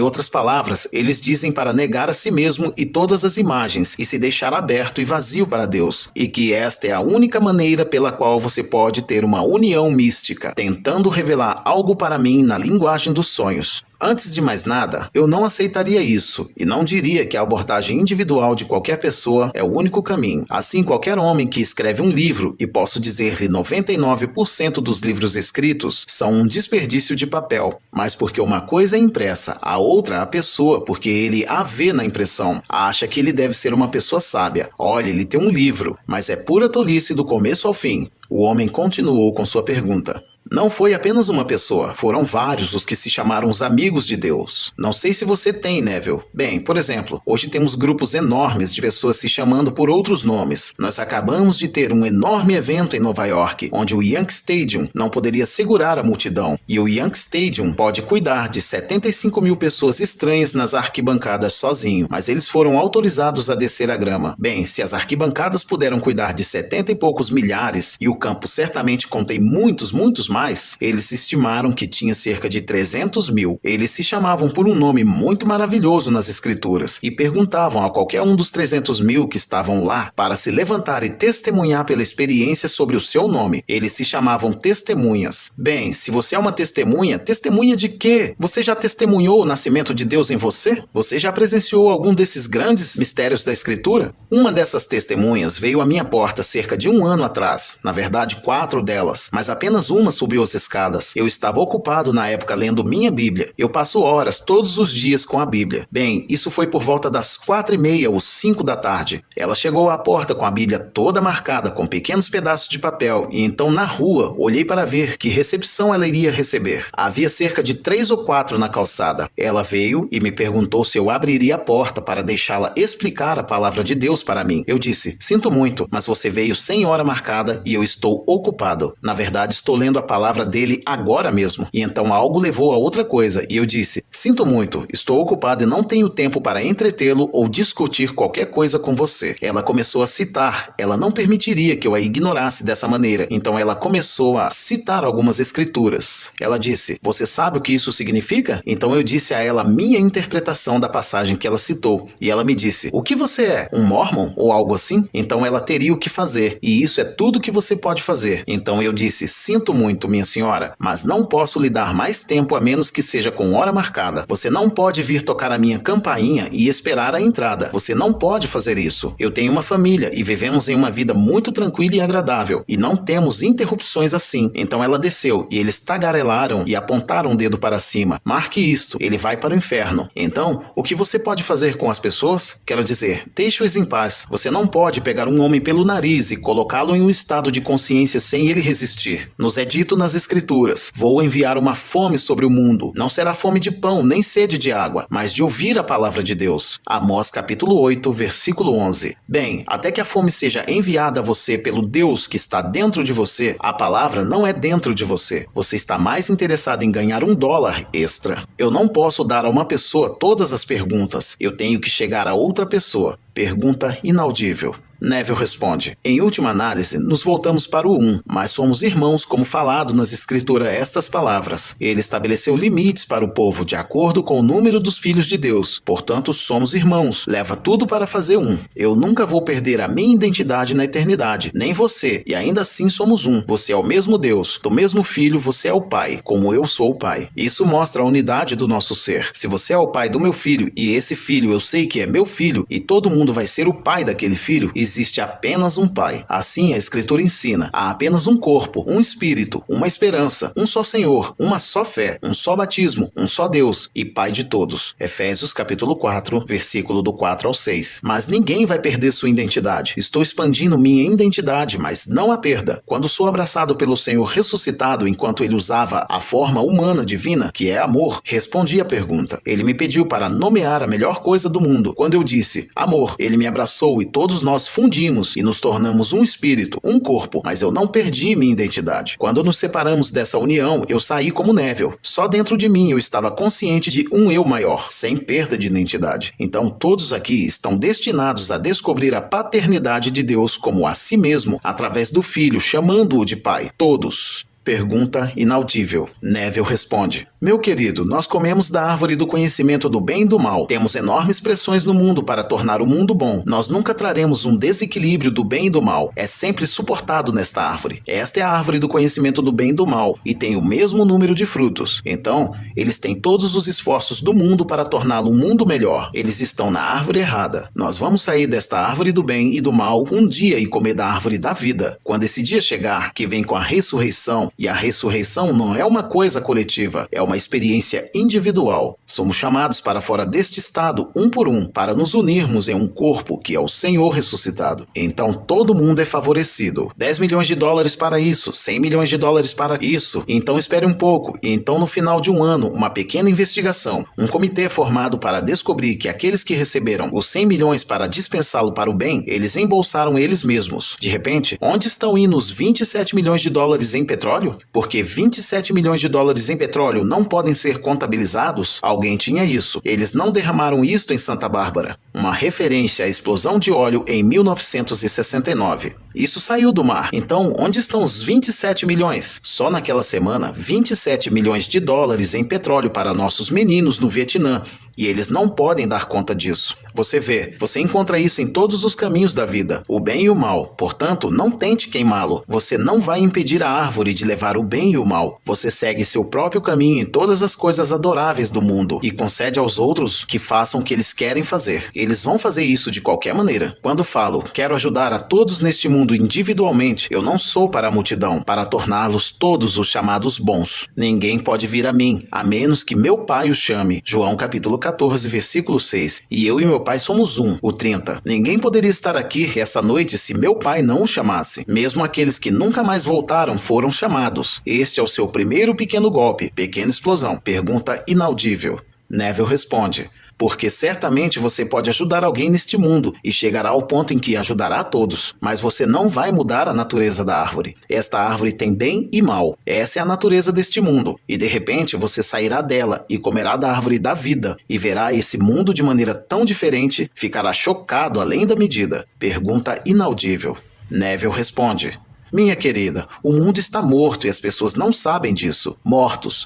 eles dizem para negar a si mesmo e todas as imagens e se deixar aberto e vazio para Deus, e que esta é a única maneira pela qual você pode ter uma união mística, tentando revelar algo para mim na linguagem dos sonhos. Antes de mais nada, eu não aceitaria isso e não diria que a abordagem individual de qualquer pessoa é o único caminho. Assim, qualquer homem que escreve um livro, e posso dizer-lhe 99% dos livros escritos, são um desperdício de papel. Mas porque uma coisa é impressa, a outra a pessoa, porque ele a vê na impressão, acha que ele deve ser uma pessoa sábia. Olha, ele tem um livro, mas é pura tolice do começo ao fim. O homem continuou com sua pergunta. Não foi apenas uma pessoa, foram vários os que se chamaram os amigos de Deus. Não sei se você tem, Neville. Bem, por exemplo, hoje temos grupos enormes de pessoas se chamando por outros nomes. Nós acabamos de ter um enorme evento em Nova York, onde o Yankee Stadium não poderia segurar a multidão. E o Yankee Stadium pode cuidar de 75 mil pessoas estranhas nas arquibancadas sozinho, mas eles foram autorizados a descer a grama. Bem, se as arquibancadas puderam cuidar de 70 e poucos milhares, e o campo certamente contém muitos mais, eles estimaram que tinha cerca de 300 mil. Eles se chamavam por um nome muito maravilhoso nas escrituras e perguntavam a qualquer um dos 300 mil que estavam lá para se levantar e testemunhar pela experiência sobre o seu nome. Eles se chamavam testemunhas. Bem, se você é uma testemunha, testemunha de quê? Você já testemunhou o nascimento de Deus em você? Você já presenciou algum desses grandes mistérios da escritura? Uma dessas testemunhas veio à minha porta cerca de 1 ano atrás. Na verdade, 4 delas, mas apenas uma subiu as escadas. Eu estava ocupado na época lendo minha Bíblia. Eu passo horas todos os dias com a Bíblia. Bem, isso foi por volta das 4:30 ou 5 da tarde. Ela chegou à porta com a Bíblia toda marcada com pequenos pedaços de papel e então na rua olhei para ver que recepção ela iria receber. Havia cerca de 3 ou 4 na calçada. Ela veio e me perguntou se eu abriria a porta para deixá-la explicar a palavra de Deus para mim. Eu disse: sinto muito, mas você veio sem hora marcada e eu estou ocupado. Na verdade, estou lendo a palavra dele agora mesmo. E então algo levou a outra coisa e eu disse: sinto muito, estou ocupado e não tenho tempo para entretê-lo ou discutir qualquer coisa com você. Ela começou a citar. Ela não permitiria que eu a ignorasse dessa maneira. Então ela começou a citar algumas escrituras. Ela disse: você sabe o que isso significa? Então eu disse a ela minha interpretação da passagem que ela citou. E ela me disse: o que você é? Um mormon ou algo assim? Então ela teria o que fazer. E isso é tudo que você pode fazer. Então eu disse: sinto muito, minha senhora, mas não posso lhe dar mais tempo a menos que seja com hora marcada. Você não pode vir tocar a minha campainha e esperar a entrada. Você não pode fazer isso. Eu tenho uma família e vivemos em uma vida muito tranquila e agradável e não temos interrupções assim. Então ela desceu e eles tagarelaram e apontaram o dedo para cima. Marque isto, ele vai para o inferno. Então, o que você pode fazer com as pessoas? Quero dizer, deixe-os em paz. Você não pode pegar um homem pelo nariz e colocá-lo em um estado de consciência sem ele resistir. Nos é dito nas escrituras: vou enviar uma fome sobre o mundo. Não será fome de pão, nem sede de água, mas de ouvir a palavra de Deus. Amós capítulo 8, versículo 11. Bem, até que a fome seja enviada a você pelo Deus que está dentro de você, a palavra não é dentro de você. Você está mais interessado em ganhar $1 extra. Eu não posso dar a uma pessoa todas as perguntas. Eu tenho que chegar a outra pessoa. Pergunta inaudível. Neville responde: em última análise, nos voltamos para o 1, mas somos irmãos como falado nas escrituras estas palavras. Ele estabeleceu limites para o povo de acordo com o número dos filhos de Deus. Portanto, somos irmãos. Leva tudo para fazer 1. Eu nunca vou perder a minha identidade na eternidade, nem você, e ainda assim somos 1. Você é o mesmo Deus. Do mesmo filho, você é o Pai, como eu sou o Pai. Isso mostra a unidade do nosso ser. Se você é o pai do meu filho, e esse filho eu sei que é meu filho, e todo mundo vai ser o pai daquele filho, existe apenas um Pai. Assim a Escritura ensina: há apenas um corpo, um espírito, uma esperança, um só Senhor, uma só fé, um só batismo, um só Deus e Pai de todos. Efésios capítulo 4, versículo do 4 ao 6. Mas ninguém vai perder sua identidade. Estou expandindo minha identidade, mas não a perda. Quando sou abraçado pelo Senhor ressuscitado enquanto ele usava a forma humana divina, que é amor, respondi à pergunta. Ele me pediu para nomear a melhor coisa do mundo. Quando eu disse amor, ele me abraçou e todos nós fundimos e nos tornamos um espírito, um corpo, mas eu não perdi minha identidade. Quando nos separamos dessa união, eu saí como Neville. Só dentro de mim eu estava consciente de um eu maior, sem perda de identidade. Então todos aqui estão destinados a descobrir a paternidade de Deus como a si mesmo, através do Filho, chamando-o de Pai. Todos. Pergunta inaudível. Neville responde: meu querido, nós comemos da árvore do conhecimento do bem e do mal. Temos enormes pressões no mundo para tornar o mundo bom. Nós nunca traremos um desequilíbrio do bem e do mal. É sempre suportado nesta árvore. Esta é a árvore do conhecimento do bem e do mal e tem o mesmo número de frutos. Então, eles têm todos os esforços do mundo para torná-lo um mundo melhor. Eles estão na árvore errada. Nós vamos sair desta árvore do bem e do mal um dia e comer da árvore da vida. Quando esse dia chegar, que vem com a ressurreição, e a ressurreição não é uma coisa coletiva, é uma experiência individual. Somos chamados para fora deste estado, um por um, para nos unirmos em um corpo que é o Senhor ressuscitado. Então todo mundo é favorecido. 10 milhões de dólares para isso, 100 milhões de dólares para isso. Então espere um pouco. Então no final de um ano, uma pequena investigação. Um comitê é formado para descobrir que aqueles que receberam os 100 milhões para dispensá-lo para o bem, eles embolsaram eles mesmos. De repente, onde estão indo os 27 milhões de dólares em petróleo? Porque 27 milhões de dólares em petróleo não podem ser contabilizados? Alguém tinha isso. Eles não derramaram isto em Santa Bárbara. Uma referência à explosão de óleo em 1969. Isso saiu do mar. Então, onde estão os 27 milhões? Só naquela semana, 27 milhões de dólares em petróleo para nossos meninos no Vietnã. E eles não podem dar conta disso. Você vê, você encontra isso em todos os caminhos da vida, o bem e o mal. Portanto, não tente queimá-lo. Você não vai impedir a árvore de levar o bem e o mal. Você segue seu próprio caminho em todas as coisas adoráveis do mundo e concede aos outros que façam o que eles querem fazer. Eles vão fazer isso de qualquer maneira. Quando falo, quero ajudar a todos neste mundo individualmente, eu não sou para a multidão, para torná-los todos os chamados bons. Ninguém pode vir a mim, a menos que meu Pai o chame. João capítulo 14, versículo 6. E eu e meu Pai somos um. O 30. Ninguém poderia estar aqui essa noite se meu Pai não o chamasse. Mesmo aqueles que nunca mais voltaram foram chamados. Este é o seu primeiro pequeno golpe, pequena explosão. Pergunta inaudível. Neville responde: porque certamente você pode ajudar alguém neste mundo e chegará ao ponto em que ajudará a todos, mas você não vai mudar a natureza da árvore. Esta árvore tem bem e mal. Essa é a natureza deste mundo. E de repente você sairá dela e comerá da árvore da vida e verá esse mundo de maneira tão diferente, ficará chocado além da medida. Pergunta inaudível. Neville responde: minha querida, o mundo está morto e as pessoas não sabem disso. Mortos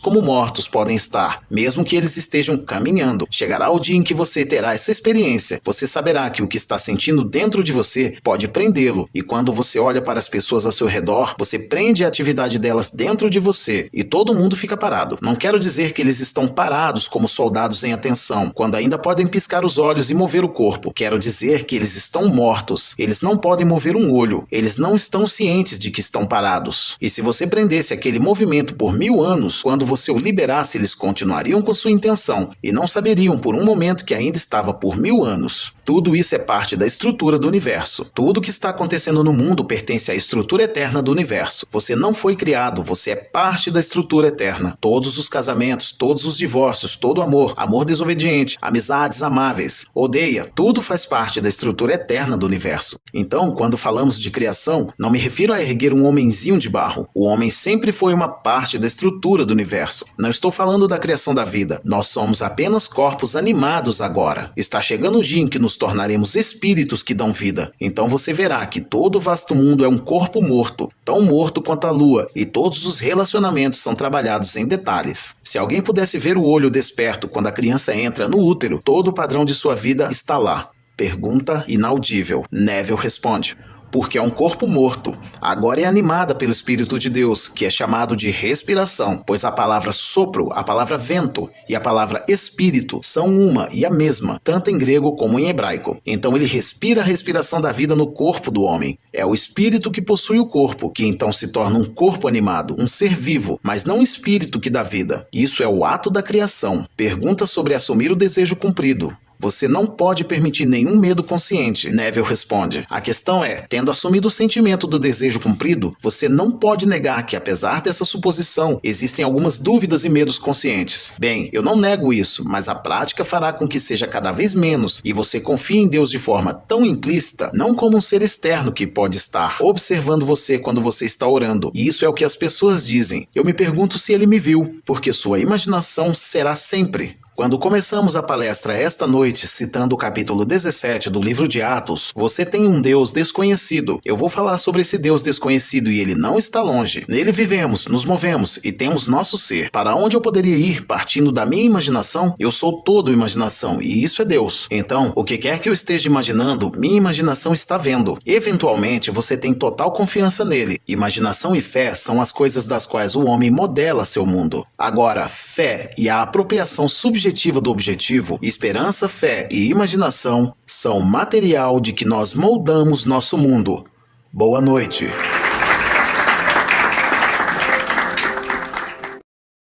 como mortos podem estar, mesmo que eles estejam caminhando. Chegará o dia em que você terá essa experiência. Você saberá que o que está sentindo dentro de você pode prendê-lo. E quando você olha para as pessoas ao seu redor, você prende a atividade delas dentro de você. E todo mundo fica parado. Não quero dizer que eles estão parados como soldados em atenção, quando ainda podem piscar os olhos e mover o corpo. Quero dizer que eles estão mortos. Eles não podem mover um olho. Eles não estão cientes de que estão parados. E se você prendesse aquele movimento por 1000 anos, quando você o liberasse, eles continuariam com sua intenção e não saberiam por um momento que ainda estava por 1000 anos. Tudo isso é parte da estrutura do universo. Tudo que está acontecendo no mundo pertence à estrutura eterna do universo. Você não foi criado, você é parte da estrutura eterna. Todos os casamentos, todos os divórcios, todo amor, amor desobediente, amizades amáveis, odeia, tudo faz parte da estrutura eterna do universo. Então, quando falamos de criação, não me refiro a erguer um homenzinho de barro. O homem sempre foi uma parte da estrutura do universo. Não estou falando da criação da vida. Nós somos apenas corpos animados agora. Está chegando o dia em que nos tornaremos espíritos que dão vida. Então você verá que todo o vasto mundo é um corpo morto, tão morto quanto a lua, e todos os relacionamentos são trabalhados em detalhes. Se alguém pudesse ver o olho desperto quando a criança entra no útero, todo o padrão de sua vida está lá. Pergunta inaudível. Neville responde: porque é um corpo morto. Agora é animada pelo Espírito de Deus, que é chamado de respiração, pois a palavra sopro, a palavra vento e a palavra espírito são uma e a mesma, tanto em grego como em hebraico. Então ele respira a respiração da vida no corpo do homem. É o espírito que possui o corpo, que então se torna um corpo animado, um ser vivo, mas não um espírito que dá vida. Isso é o ato da criação. Pergunta sobre assumir o desejo cumprido. Você não pode permitir nenhum medo consciente, Neville responde. A questão é, tendo assumido o sentimento do desejo cumprido, você não pode negar que, apesar dessa suposição, existem algumas dúvidas e medos conscientes. Bem, eu não nego isso, mas a prática fará com que seja cada vez menos e você confie em Deus de forma tão implícita, não como um ser externo que pode estar observando você quando você está orando. E isso é o que as pessoas dizem. Eu me pergunto se ele me viu, porque sua imaginação será sempre. Quando começamos a palestra esta noite citando o capítulo 17 do livro de Atos, você tem um Deus desconhecido. Eu vou falar sobre esse Deus desconhecido e ele não está longe. Nele vivemos, nos movemos e temos nosso ser. Para onde eu poderia ir partindo da minha imaginação? Eu sou todo imaginação e isso é Deus. Então, o que quer que eu esteja imaginando, minha imaginação está vendo. Eventualmente, você tem total confiança nele. Imaginação e fé são as coisas das quais o homem modela seu mundo. Agora, fé e a apropriação subjetiva do objetivo, esperança, fé e imaginação são material de que nós moldamos nosso mundo. Boa noite.